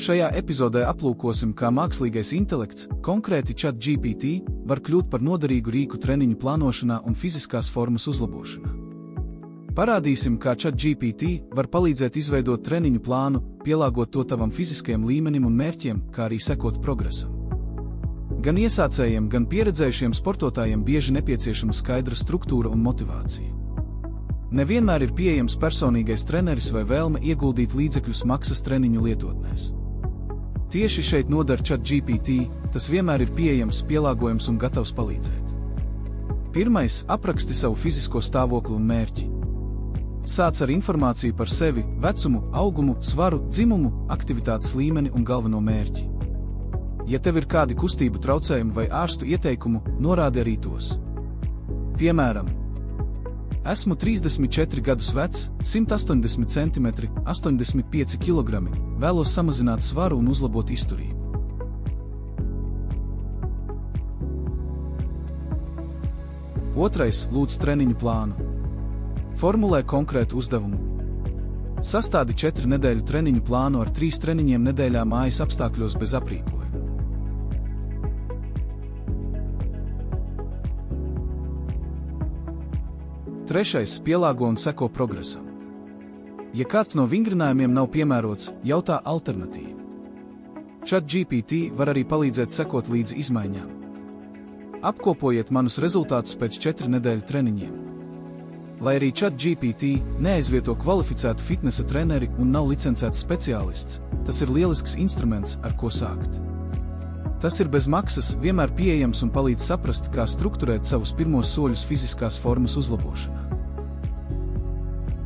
Šajā epizodē aplūkosim, kā mākslīgais intelekts, konkrēti ChatGPT, var kļūt par noderīgu rīku treniņu plānošanā un fiziskās formas uzlabošanā. Parādīsim, kā ChatGPT var palīdzēt izveidot treniņu plānu, pielāgot to tavam fiziskajam līmenim un mērķiem, kā arī sekot progresam. Gan iesācējiem, gan pieredzējušiem sportotājiem bieži nepieciešama skaidra struktūra un motivācija. Nevienmēr ir pieejams personīgais treneris vai vēlme ieguldīt līdzekļus maksas treniņu lietotnēs. Tieši šeit noder ChatGPT, tas vienmēr ir pieejams, pielāgojams un gatavs palīdzēt. Pirmais, apraksti savu fizisko stāvokli un mērķi. Sāc ar informāciju par sevi, vecumu, augumu, svaru, dzimumu, aktivitātes līmeni un galveno mērķi. Ja tev ir kādi kustību traucējumi vai ārstu ieteikumu, norādi arī tos. Piemēram, esmu 34 gadus vecs, 180 cm, 85 kg, vēlos samazināt svaru un uzlabot izturību. Otrais, lūdz treniņu plānu. Formulē konkrētu uzdevumu. Sastādi 4 nedēļu treniņu plānu ar 3 treniņiem nedēļā mājas apstākļos bez aprīkojuma. Trešais, pielāgo un seko progresam. Ja kāds no vingrinājumiem nav piemērots, jautā alternatīvu. ChatGPT var arī palīdzēt sekot līdzi izmaiņām. Apkopojiet manus rezultātus pēc 4 nedēļu treniņiem. Lai arī ChatGPT neaizvieto kvalificētu fitnesa treneri un nav licencēts speciālists, tas ir lielisks instruments, ar ko sākt. Tas ir bez maksas, vienmēr pieejams un palīdz saprast, kā strukturēt savus pirmos soļus fiziskās formas uzlabošanā.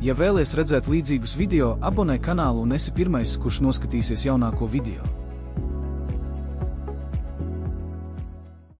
Ja vēlies redzēt līdzīgus video, abonē kanālu un esi pirmais, kurš noskatīsies jaunāko video.